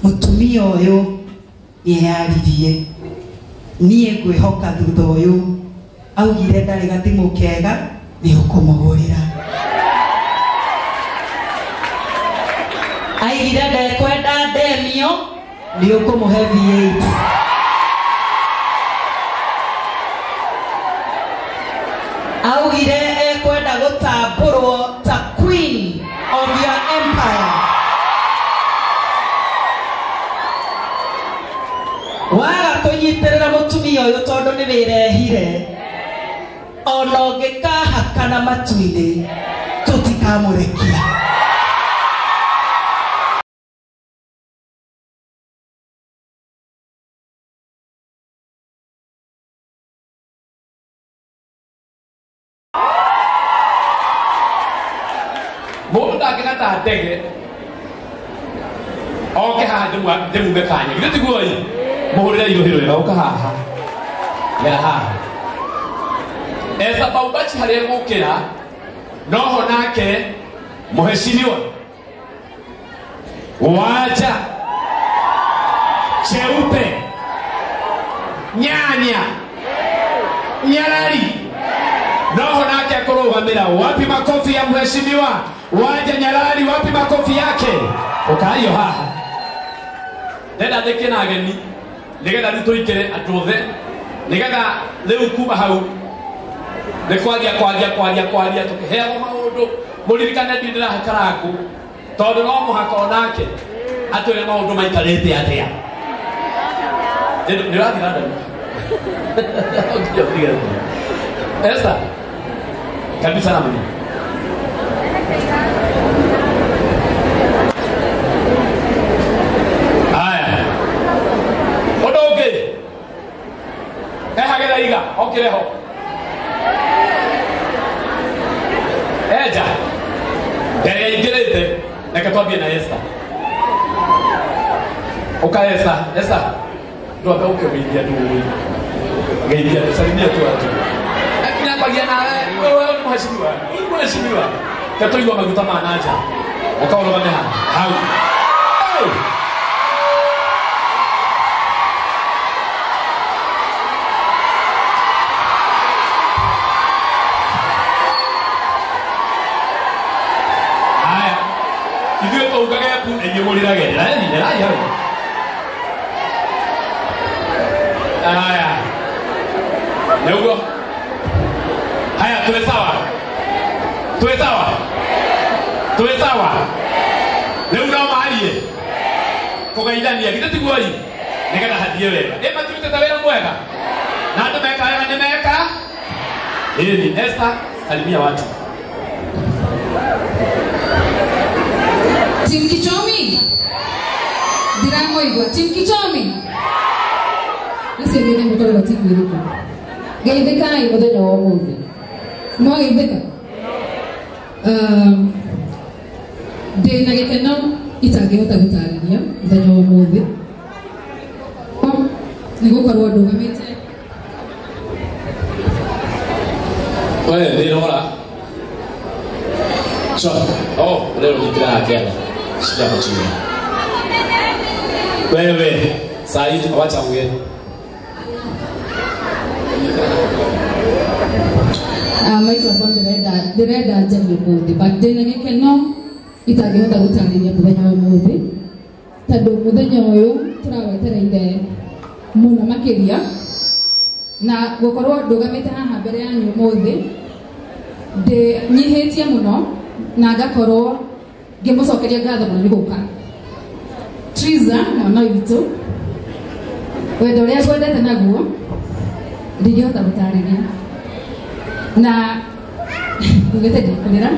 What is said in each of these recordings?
mutumia uyu yeyaririe nie ngwihoka thutha uyu augire ndari gathimu kega ni ukumugurira aigire ndekwenda ndemio ni ukumuhe V8 augire ekwenda gutamburwo ta queen of your empire waga kunyitirira mutumia uyu tondu ni wirehire ona ungikahakana matu-ini tutikamurekia Muda kita tak tege, oke ha demu bekanya. Kita tunggu aja. Muda hiro ya, oke ha, ya ha. Esa paubachi hari mukira, noho nake muheshimiwa waja cheupe nyanya nyarari noho nake akurugamira. Wapi makofi ya mheshimiwa waja nyarari? Wapi makofi yake? Ukayo haha ndenda ndike na ageni nigetha rituikire atuthe nigetha riu kuma hau ni kwaria tukiheagwo maundu muririkane ndindira hakaraku tondu no muhaka onake atwire maundu maikarite atia ndio rathira Esta kabisa na mimi haya odoge hagera iga okireho eja ya ingirite nakatwambia na Esta oka Esta ndo akauke kuingia tu ngeidia salimia tu watu bagia na wewe mheshimiwa katoiwa maguta manaja ukaona bameha hau haya ndio to ukagaya ku enyemolira gere ni rai haya leo haya tuwe sawa leo na mahali kugaidania gitatuguai nikana hadie wega matute tawera mwega na nimeka ni Esta salimia watu Tim Kichomi diramo igwa Tim Kichomi nasi ngene mutoro timu iruko gaitheka imuthenya wa umuthi no gaitheka ndina gikeno itangihota gutariria muthenya wa umuthi nigukorwo ndugamite wewe ndio ora so leo nikira tena sija kuchini wewe Said awacha uwe microphone direda njari muthi but ndina gikeno itangihota gutariria muthenya wa umuthi tondu muthenya uyu turawetereire muno makiria na gukorwo ndugamite haha mbere yanyu umuthi nyihitie muno na ngakorwo ngimucokeria ngatho muno ni guka Triza mwana witu wendo uria ngwendete naguo ndingihota gutariria na ngugete ndikurira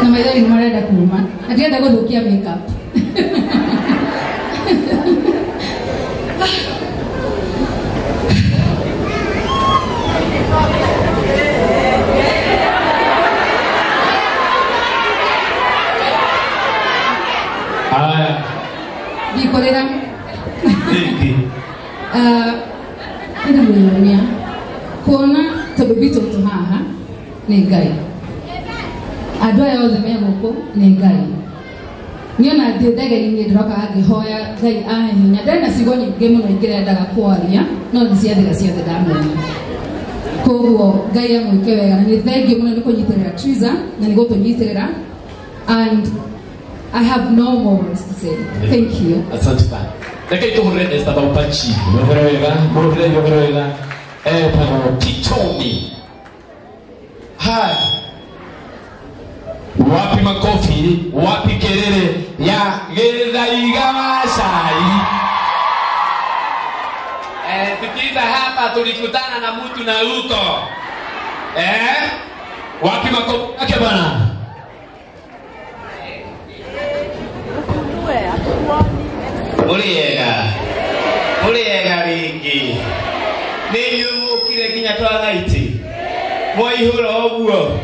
na maithori ni marenda kuma na ndirenda guthukia makeup ndikurira ina mwirumia kuona tondu bitutu haha ni Ngai andu aya othe me guku ni Ngai niona ndege-inĩ ndĩroka ngĩhoya Ngai ahinya ndena ciugo nyingĩ mũno ingĩrendaga kwaria no nĩciathira ciothe ndamenya koguo Ngai amwĩke wega na nĩ thengiũ mũno nĩ kũnyitĩrĩra Triza na nĩ gũtũnyitĩrĩra and I have no more words to say. Thank you. Asante sana. Lakini tuhurene Esther Baupachi. Mwerega. Pano Kichomi. Hai. Wapi makofi, wapi kelele ya Githaiga Maasai. Sikiza hapa tulikutana na mtu na huko. Wapi makofi yake bana? Muriega wingi. Niyumukire kinya twagaiti. Mwaihura oguo.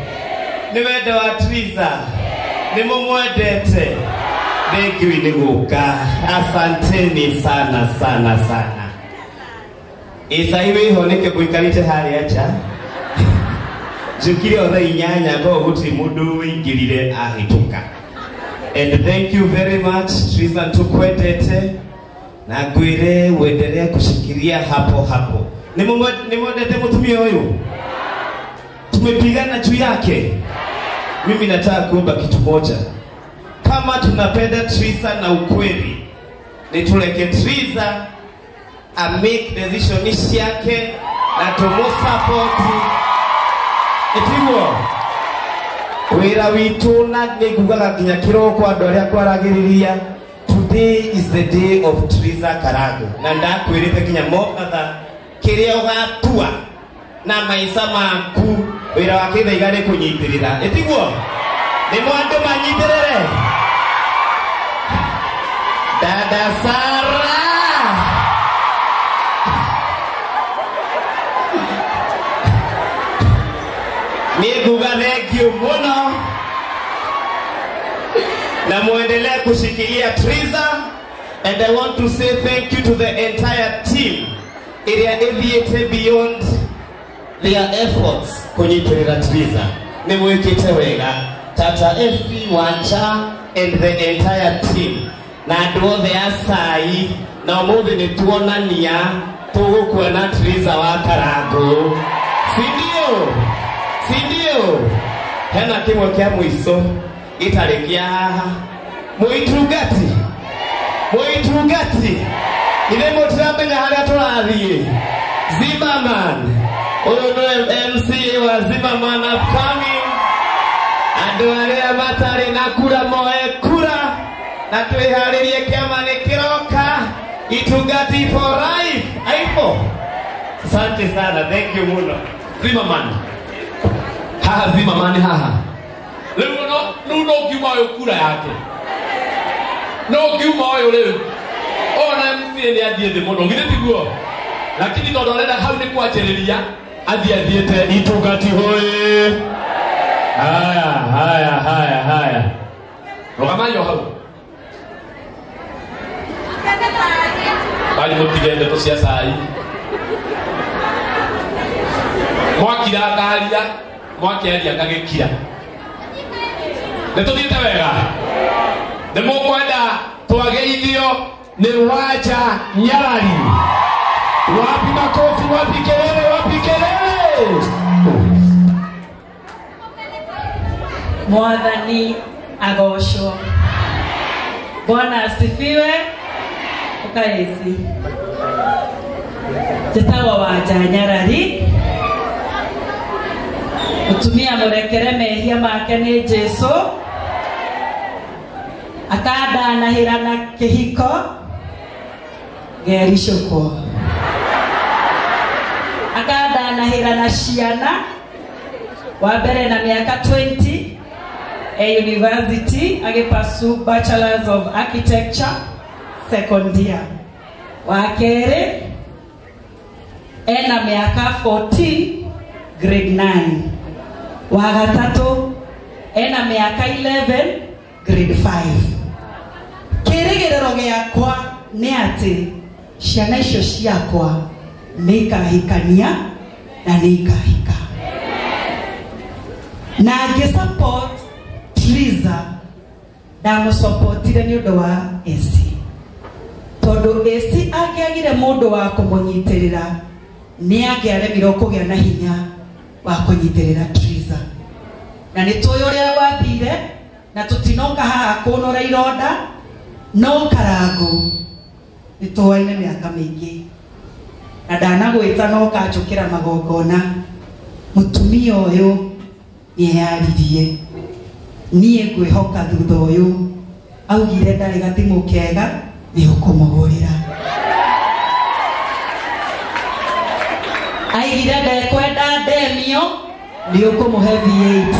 Ni wendo wa Triza. Ni mumwendete. Thengiũ nĩ gũka. Asanteni sana. Isai wĩhoneke mũikarĩte harĩa nja. Njũkire othe inyanya ko gũtirĩ mũndũ wĩingĩrire ahĩtũka. And thank you very much Triza tukwendete na ngwire uendelee kushikilia hapo. Nimwendete mtumia huyu. Tumepigana juu yake. Mimi nataka kuomba kitu moja. Kama tunapenda Triza na ukweli, nituleke Triza a make decision yake na tumo support. Etiwo wira witu na nigugaga kinya kiroko andu aria kwaragiriria. Today is the day of Triza Karago. Na ndakwirite kinya motha kiria ugatua na maisa maku wira wa Githaiga ni kunyitirira. Etiguo ni mwandu manyitirire. Dada Sara niguga thengiũ mũno na muendelee kushikilia Triza. And I want to say thank you to the entire team. Iria ithiĩte beyond their efforts kunyitirira Triza. Nĩ mwĩkĩte wega. Tata Effie Wancha and the entire team. Na andũ othe a Sai na ũmũthĩ nĩ tuonania tũgũkuona Triza wa Karago. Sindio? Hena kĩmwe kĩa mũico gĩtarĩ haha. Mũitungati. Ile mũtiramenya harĩa tũrathiĩ. Zimmerman. Ũyũ nĩ MC wa Zimmerman upcoming. Andũ arĩa matarĩ na kura moe kura. Na twĩharĩrie kĩama nĩ kĩroka. Itungati for life. Aipo. Asante sana. Thank you muno. Zimmerman. Zimmerman haha. Leo no kiuma yo kura yake. No kiuma yo leo. Ona MC ni adhiete muno. Githitiguo. Lakini tondu arenda hau ni kwanjĩrĩria athiete itungati hoye. Haya. Rogamayo hau. Bali mutigende to cia Sai. Mwakira ngaria, mwakiaria ngagĩkira. Nĩtũthiĩte wega. Nĩmũkwenda twageithio nĩ Wanja Nyarari. Wapi makofi, wapi kelele. Mwathani agocwo. Bwana asifiwe. Ukaisi. Tetawa Wanja Nyarari. Mutumia murekere mehia make ni Jesu. Akadanahira na kihiko gericũkwo. Akadanahira na ciana wa mbere na miaka 20 university agipasu Bachelors of Architecture second year. Wa kerĩ ena miaka 14 grade 9. Wa gatatũ ena miaka 11 grade 5. Kĩrĩgĩrĩro gĩakwa nĩ atĩ ciana icio ciakwa nĩ ikahikania na nĩ ikahika. Na ngĩ support Triza ndamucopotire ni undu wa AC tondu AC angiagire mundu wa kumunyitirira ni angiaremirwo kugia na hinya wa kunyitirira Triza na ni tuyo ria wathire na tutinoka haha kunora ironda no karangu ni tuwaine miaka mingi na ndanagwita no kanjukira magongona mutumia uyu ni yaririe nie ngwihoka thutha uyu augire ndari gathimu kega ni ukumugurira aigire ndekwenda ndemio ni ukumuhe V8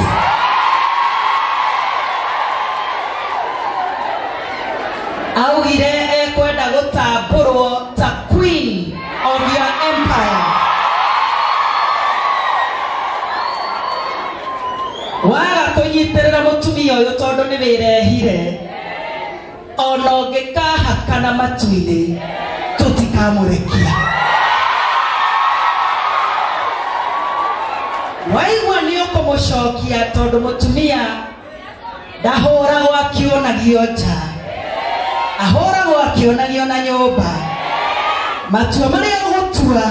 augire ekwenda gutamburwo ta queen of your empire waga kunyitirira mutumia uyu tondu ni wirehire ona ungikahakana matu-ini tutikamurekia waigua ni ukumucokia tondu mutumia ndahuragwo akionagio nja ahoragwo akionagio na nyumba matua maria gutua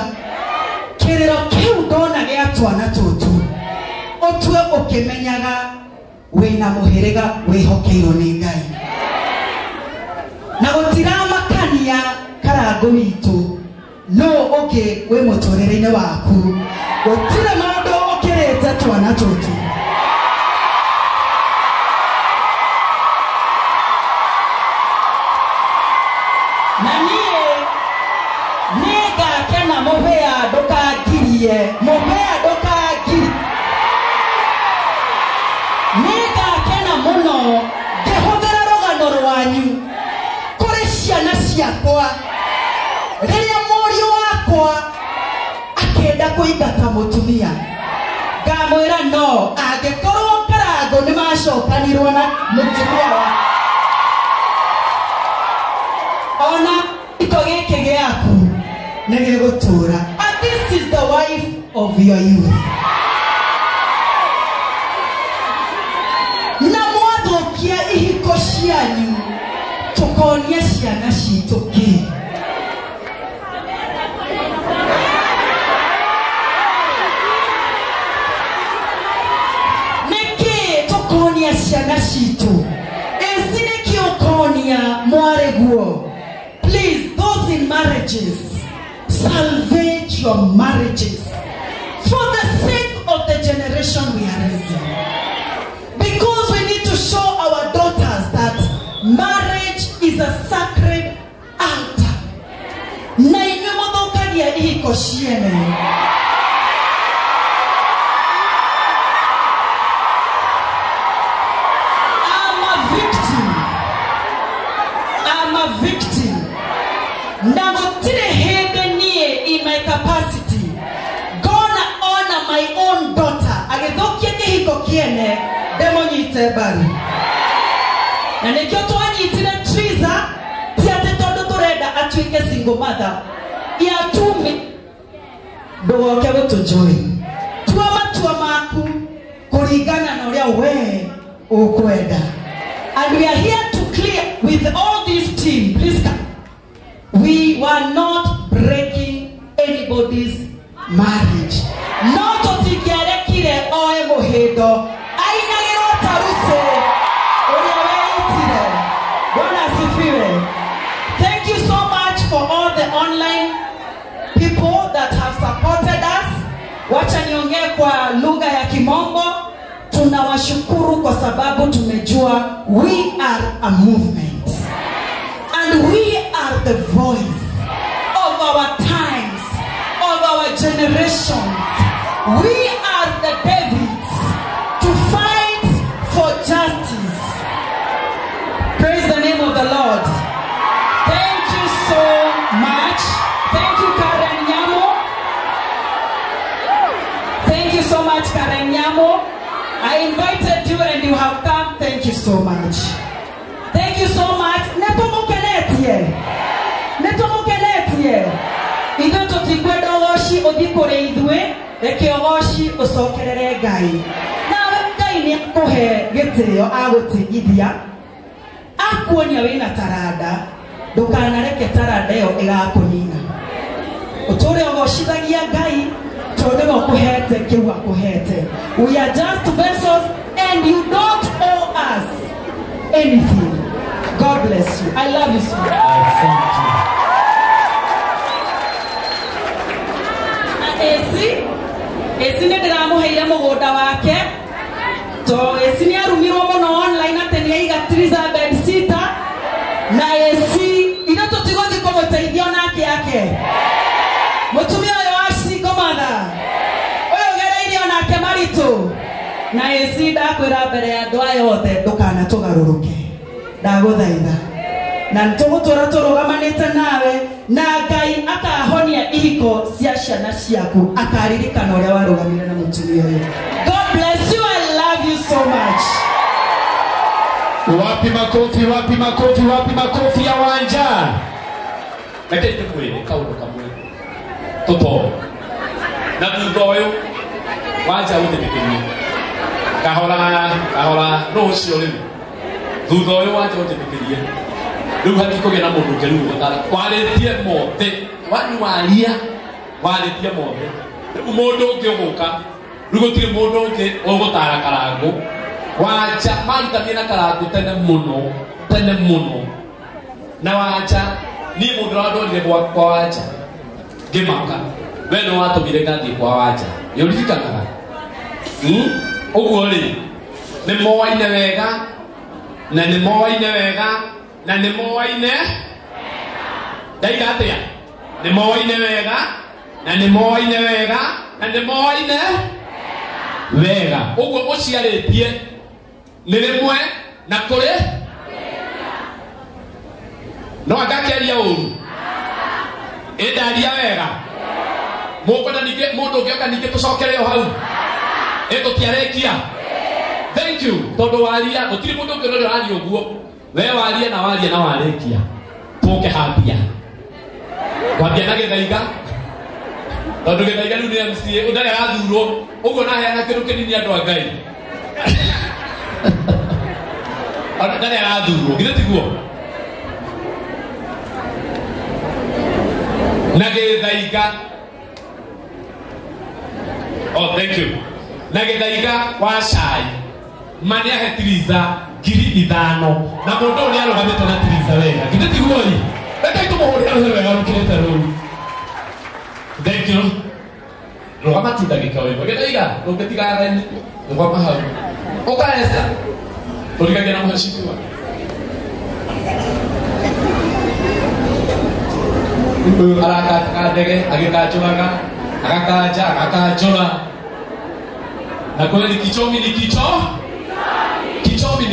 kiriro kiu ndona gia twana tutu otue ukimenyaga wina muhiriga wihokeirwo ni Ngai na gutiramakania karangu witu no uki wi muturire-ini waku gutire maundu ukirite twana tutu na nie ngakena mubea ndukangirie mubea ndukangiri nie ngakena muno ngihuthira rugano rwanyu kuri ciana ciakwa riria muriu wakwa akenda kuingata mutumia ngamwira no angikorwo karangu ni macokanirwo na mutumia wa ona ito giki giaku ni gigutura and this is the wife of your youth na mwathukia ihiko cianyu tukonia ciana citu ki niki tukonia ciana citu ezi niki ukonia mwareguo. Please, those in marriages, salvage your marriages for the sake of the generation we are raising. Because we need to show our daughters that marriage is a sacred altar. Na inywe muthukagia ihiko ciene. I'm a victim. Now, in my capacity, gonna honor my own daughter. Agethokia kihiko kiene demonyite bari. Na nikyo twanyitire Triza tiate tondu turenda atuike single mother. Ya tumi ndugoke gutujoin. Tua matua maku kuringana na uria we ukwenda. And we are here to clear with all this team. Please come. We were not breaking anybody's marriage. Not otigerekire oe muhindo. Ainagiro taruse. Ureweitire. Bwana asifiwe. Thank you so much for all the online people that have supported us. Wacha niongee kwa lugha ya Kimombo. Tunawashukuru kwa sababu tumejua we are a movement. And we are the voice of our times, of our generations. We are the Davids to fight for justice. Praise the name of the Lord. Thank you so much. Thank you, Karen Nyamo. Thank you so much, Karen Nyamo. I invited you and you have come. Thank you so much. Thank you so much. Netumukenetie. Ithu tutikwenda ogoci uthikure ithue reke ogoci ucokerere Ngai. Na Ngai ni akuhe gitio agutigithia akuonia wina tarada ndukanareke tarada iyo igakunina utore ogocithagia Ngai tondu okuhete kiu akuhete. We are just vessels and you don't owe us anything. God bless you. I love you so much. Thank you. Esi ne ndiramuheire mugunda wake to esi ni arumirwo muno online ateni iga Elizabeth Sita na esi ina tutigothi kumuteithia nake yake mutumia uyo aci komana uyo gereire nake maritu na esi ndakwira mbere ya andu aya othe ndukana tugaruruke ndaguthaitha na ntugutura turugamanite nawe na Ngai akahonia ihiko cia ciana ciaku akaririkana uria warugamire na mutumia uyu. God bless you. I love you so much. Wapi makofi, wapi makofi, wapi makofi ya wanja. Nakete mwele kaundu kamwe toto na thutha wanja utetekerie kahora rocio riu thutha uyu wanja utetekerie riu hakikuge na mundu ngeru gutara waritie mothe waria waritie mothe riu mundu ungi uguka riu gutire mundu ungi ugutara karangu wacha marutanie na karangu tene muno na wacha ni mundu radonire kwa wacha ngimaka we no watumire ngathi kwa wacha yuririkanaga uguo ri ni moaine wega na ni moaine wega na ni moaine daigatia ni moaine wega na ni moaine wega na ni moaine wega uguo uciaritie ni rimwe na kuri no agakeria uru endaria wega mukona nige mundu ngioka nige tucokereo hau tutiarekia. Thank you tondu waria gutiri mundu ngirore ari uguo we waria na warekia tuke hapia kwambia na githaiga tondu githaiga ni MCA udare athurwo uguo na heana kiru kinini andu a Ngai ana ndare athurwo githe tiguo na githaiga. Oh, thank you. Na githaiga wa cai mani ahetiriza 5,000 na mundu uri arugamite na tiriza wega githe tiguo ri reke tumuhurira wega rukirete ru. Thank you. Rugama tindagika wewe githaiga rungetiga ni rugama hau ukaesa turigage na mheshimiwa araka ndege agikachuraga akakachora na kweli kichomi ni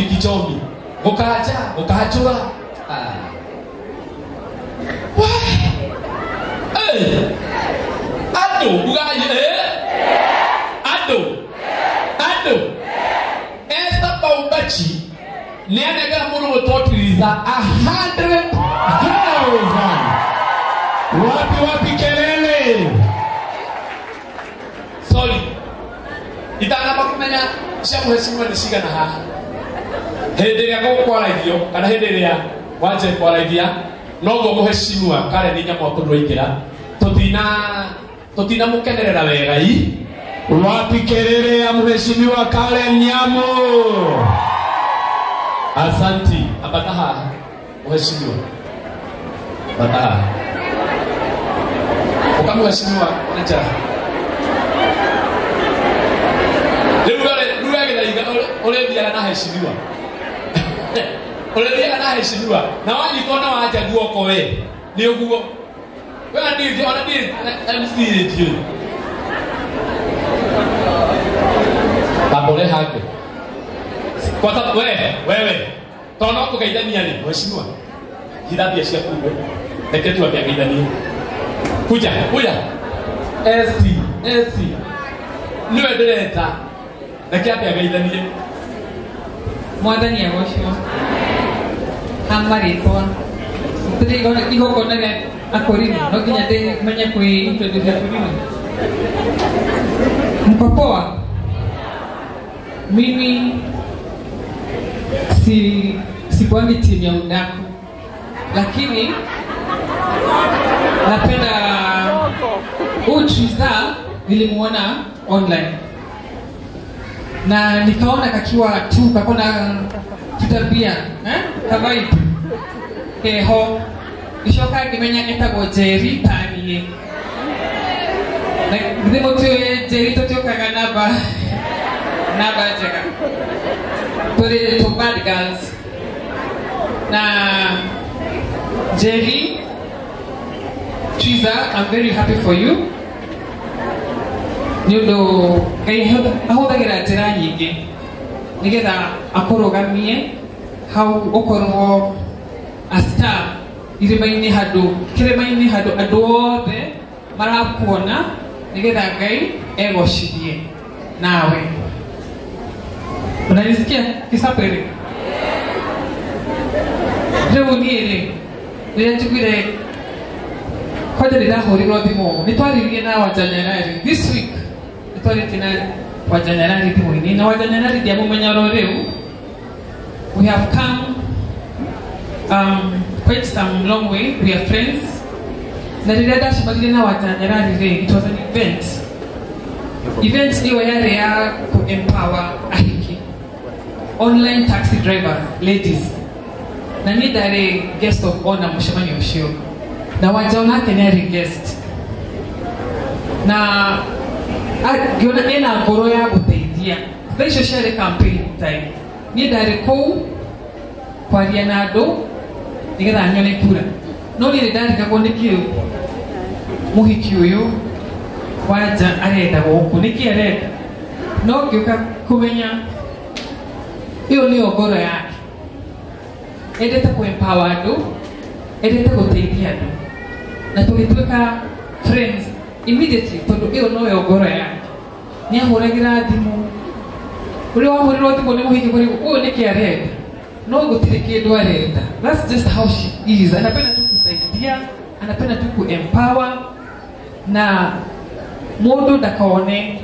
kichomi ukachura ado ugaje ado esta paubachi nenega muru totiliza 100,000. Wapi kelele. Sorry. Itana makumenya cia mheshimiwa ni cigana haha. Hĩndĩ ĩrĩa gũkwaraithio kana hĩndĩ ĩrĩa wanje kwaraithia no guo mheshimiwa kare ni nyamwa kũndwaingĩra tutina mũkenerera wega i. Wapi kelele ya mheshimiwa Karen Nyamu. Asanti. Abataha mheshimiwa. Bataha. Ukamu mheshimiwa acha. Lugha githaiga urethiaga na heshimiwa. Urethiaga na heshimiwa. Na wanyikona wacha guoko we. Ni uguo. Wewe ndio ona ni MC ndio. Babole hake. Kwa sababu wewe tono kugaidania ni mheshimiwa. Hidabia shika kubwa. Neke tu abia gaidania. Kuja. SC. Niwe direta. Neke abia gaidania. Mwathani agocwo hamarĩtwa tũtigona igongona akorini no nginya ndĩmenye kwĩ-introduce akorini. Mko poa? Mimi si sikuangi timu ya udaku, lakini napenda Triza. Nilimuona online na nikaona kakiwa tu kakona kitabia kawaida keho ishoka kimenya etago Jerry Panie na ndimo tu Jerry to kagana ba jeka tore to bad girls na Jerry Triza, I'm very happy for you. Nyundo kai ahothagira njira nyingi nigetha akorogamie hau okorwo a star irima-ini handu andu othe marakuona nigetha Ngai egocithie nawe. Unanisikia kisapere? Leo niere nilichukire kwa ndio ndahorirwo thimo nitwaririe na Wajanyarari this week. Nitwaririe na Wajanyarari thimo-ini na Wajanyarari dia mumenya roreu. We have come quite some long way. We are friends. Na rĩrĩa ndacemanirie na Wajanyarari rĩ, it was an event. Event hiyo yale ya empower ahiki online taxi drivers ladies. Na ni ndari guest of honor mũcemanio ũcio. Na wajaona ake ni ari guest. Na ngiona ena ngoro ya guteithia. Thaicio ciarĩ campaign time. Ni ndari kũu kwaria na andũ nigetha nyone kura. No ni ndarigagwo nĩ kĩu mũhiki ũyũ wanja arenda gũkũ nĩkĩ arenda. No ngĩũka kũmenya iyo nĩ ngoro yake. Endete ku-empower andũ, endete gũteithia andũ. Na tũgĩtuĩka friends immediately tondũ iyo no yo ngoro yake. Nĩ ahũragĩra thimũ. Ũrĩa wahũrĩrwo thimũ nĩ mũhiki ũyũ nĩkĩ arenda. No gũtirĩ kĩndũ arenda. That's just how she is. Anapenda tu kusaidia, anapenda tu ku-empower na mũndũ ndakaone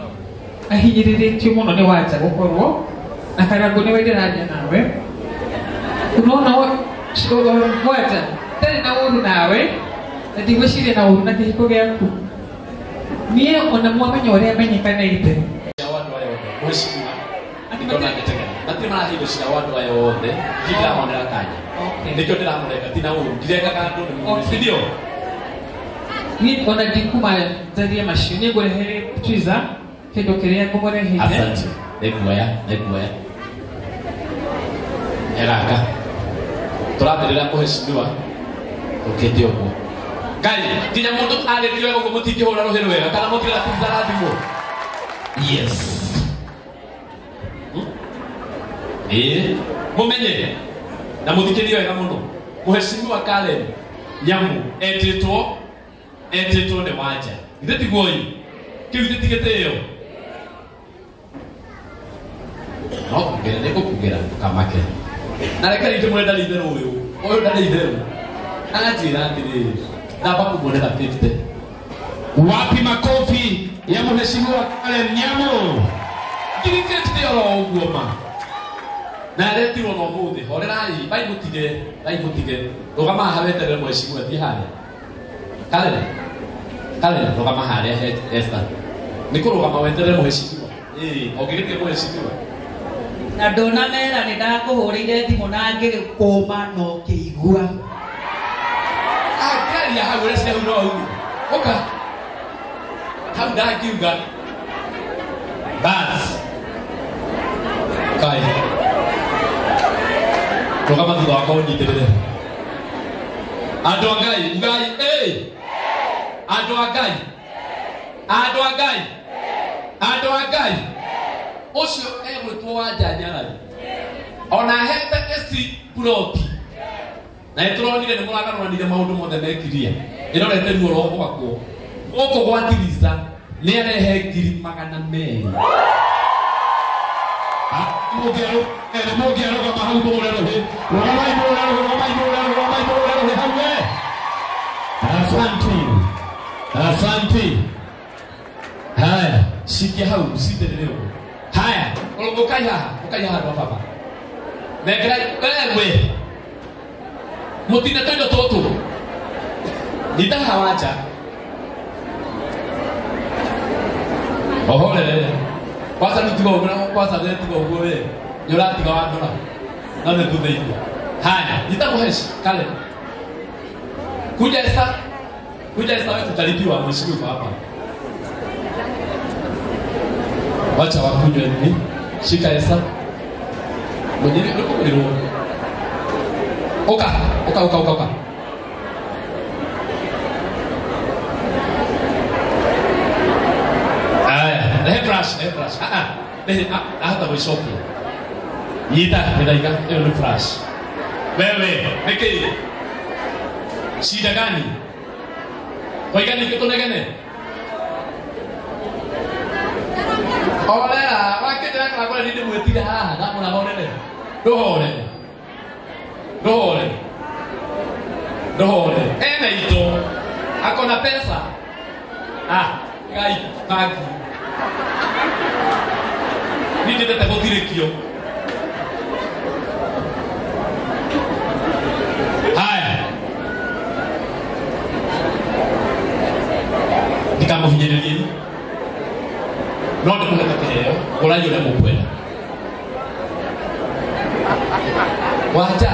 ahinyĩrĩrĩtio mũno nĩ wanja gũkorwo na karago nĩ wenderagia nawe. Unaona wanja tari na ũru nawe na ndigwĩciria na ũru na kĩhiko gĩaku. Niĩ ona mwamenya ũrĩa amenyekanĩte Mheshimiwa ndona ngetegera natĩ marahindo cia wandu aya othe ndiramonera kanya nĩkĩo ndĩramũreka ti na ũru ndireka kando nĩ ndio ni ona ndikuma njarie macio nĩ ngũrehere Triza kĩndũ kĩrĩa ngũmũreheire. Asante nĩguoya eraka tũrathĩrĩra Mheshimiwa ũkĩte ũguo Ngai nginya mũndũ arĩrio ũguo mũtingĩhũra rũhĩ wega kana mũkĩra Triza rathimũ. Yes mumenye na muthikirie wega muno Mheshimiwa Karen Nyamu etitwo nĩ wanja ithe tiguoyi kiu titigĩtĩyo no kugera nĩ kũkugera kamake na reka rĩngĩ mũrenda rĩitherũ ũyũ ndarĩ itherũ anjĩra atĩrĩrĩ ndamba kũmuonera 50. Wapi makofi ya Mheshimiwa Karen Nyamu ngirikĩte oro ũguo ma na retiro no muthi horerai bai mutige rogama hawetere Mheshimiwa thi hale kale rogama hale Esther nikurogama wetere Mheshimiwa ogirike Mheshimiwa na ndona mera nĩ ndakũhũrĩire thimũ na ngĩkũma no kĩigua akaria hau rĩcia hau no hau oka hau ndakiuga bas kai rogama thutha wakwa ũnyitĩrĩre andũ a Ngai andũ a Ngai ũcio egwĩtwo Wajanyarari ona hete eci ploti na nĩtũronire nĩ mũragarũranire maũndũ mothe mekiria ĩrorete ruo rwa gwakwo gũkũ gwa Triza nĩ arehe 200,000. Mũngĩarũgama hau mũhũre rũhĩ rũgamai hau asante haya sikia hau siterere haya ukai haha ndo baba negera wewe mutina kando toto nita hawaja ohole kwasa nitugo kwasa nitugo gowe yorati ga wadona nane tudei haya nitamuheshi kale kuja esa wewe tutalipiwa mheshimiwa hapa wacha wakunywe nini shika esa mwenyewe uko ni roho oka Refresh. Hata mwishoki. Yita, nidaika, hiyo ni flash. Wewe, niki. Shida gani? Kwa gani kitu gani? Olera, wakati na kwa nini mwetira na mna honele. Dohole. Ene ito. Akona pesa. Gai, pagi. Nini tete kotire kio. Haya. Dikamo hinyenyeni. Nondo kuna kakeo, kola yule mkwela. Waja.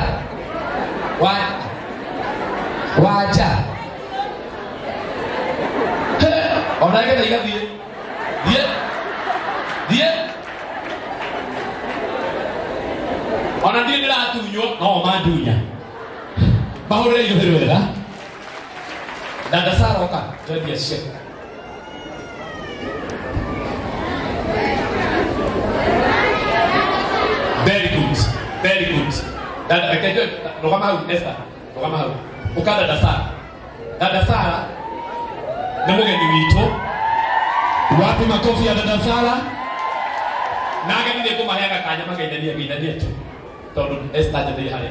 Ona ke taiga die. Ona die nila atunyo, no madunya. Bahore yo herwela. Dada saroka, jadi shek. Very good. Dada akaje rokama hu Esther. Ukada Dada Sara. Namoge ni wito. Wapi makofi ya Dada Sara? Naga ni ko mahanga kanya magaidania tu. Tondu Esther jadi hale.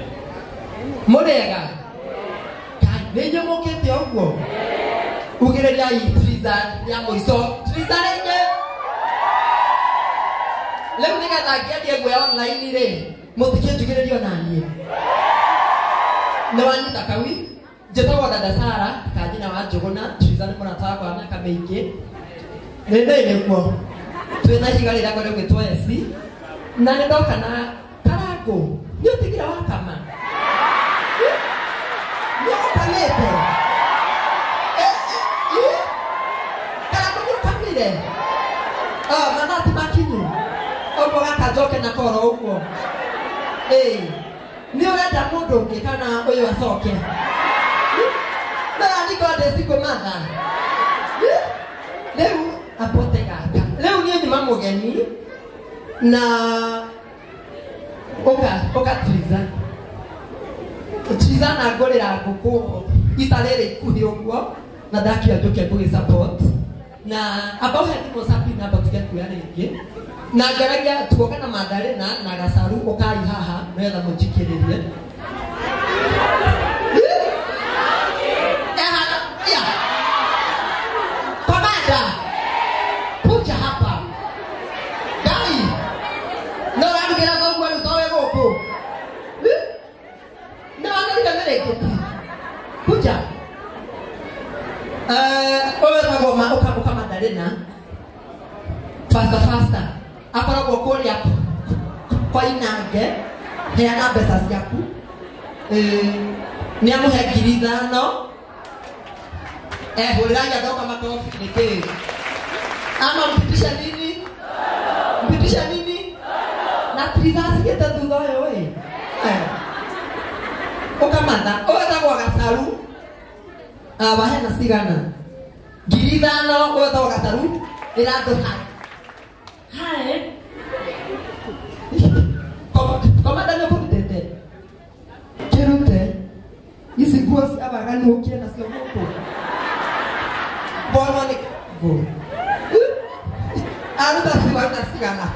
Morega. Nenyo mokete ogwo. Ugereria itrizan ya moiso. Trizarenge. Leo nikatangia diegwe online re. Mutikie tugererio nanie. Nawanyita kawi. Jetawa Dada Sara kajina wa Jogona Trizan mnataka kwa miaka mingi. Nende ilikuwa. Twena higalira kwa leo kwa esi. Na ndoka na karago. Ndio tigira wakama. Ndio kalete. Karago kamile. Manati makinyu. Obo akajoke na koro huko. Ni urenda mundu ungi kana uyu acoke. Mara niko ndesiko matha. Leu apote gaka. Leu ni nyuma mugeni na oka Triza na ngorera nguku isarere kuhi ogwo na daki ajoke bugi support na abao hendi mo sapi na batuge kuya ringi na ngaragia tuoka na mandare na gasaru okai haha nenda mujikiririe Puja hapa. Gai. No rangira kwa kwa utowe gopo. No rangira mere gopo. Puja. Owe kwa ma uka mandarena. Faster. Akora kwa kori hapo. Kwa inange. Heana pesa ziaku. Ni amu hegiriza no. Hulanga toka makofi nike. Ama mpitisha nini? Na trizasi kita dudo wewe. Ukamanda, oza kwa gasaru. Wahe na sigana. Giridano oza kwa gasaru. Ilado hai. Komanda nyo kutete. Kerute. Isi guasi abagani ukie na sio moko. Bono ni go. Aruta sigana.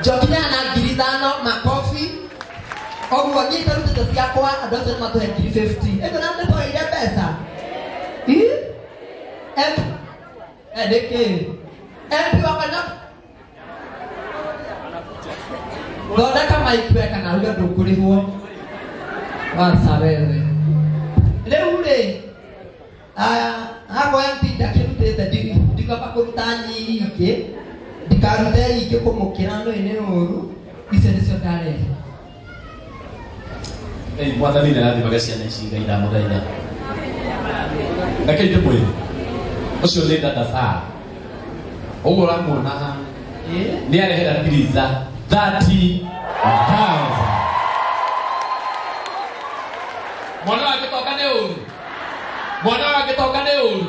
Jokina na giridano makofi. Ogu wanyita ruta tasi yako adoze mato ya 350. Ego na mnepo ile pesa. Deke. Wakana. Doda kama ikweka na uga dukuri huo. Wasa wewe. Leo ule hapo mpita kirutete ndikapa kurutanyi ike ndikarute ike kumukirano ine oru iseresio dare. Mwathani nĩ arathimaga ciana ici Ngai ndamũthaitha. Reke ndĩmwĩre ũcio nĩ dada Sara. Ũguo ũramuona haha nĩ arehera Tiriza 30,000. Mwana wake toka nĩ ũru. Mwana wake toka nĩ ũru.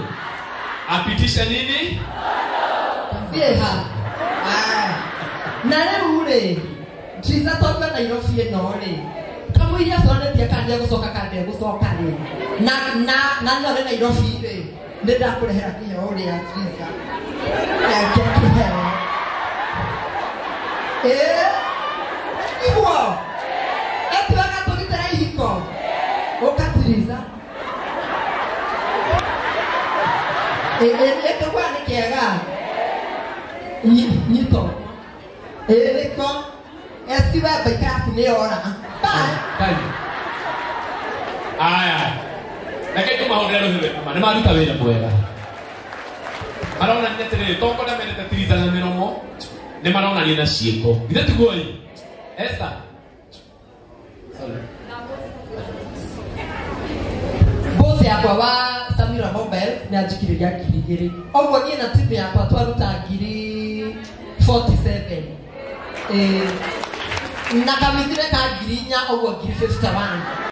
Apitishe nini? Vieha. Na leo ule Tiriza toka Nairobi eno ri. Kamu iya sone dia kandia gusoka ri. Na ndio Nairobi ri. Ndenda kurehera kiheo ri ya Tiriza. Iwo. Etu akatogitera ihiko. Okatiriza. Eto kwa ni kiega. Nyito. Ereko. Esiba beka kuneora. Kai. Aya. Reke tũmahũrĩre rũhĩ rwĩkama nĩ maruta wĩra mwega. Marona nĩ atĩrĩrĩ toko na menete Tiriza na mĩromo nĩ maronania na ciĩko. Githĩ tiguo ĩ? Esther. Bosi yakwa wa Samira Mobile nĩ anjikirĩria 2,000. Oguo niĩ na timu yakwa twaruta 47. Na kamithire ka 4,000 oguo 51.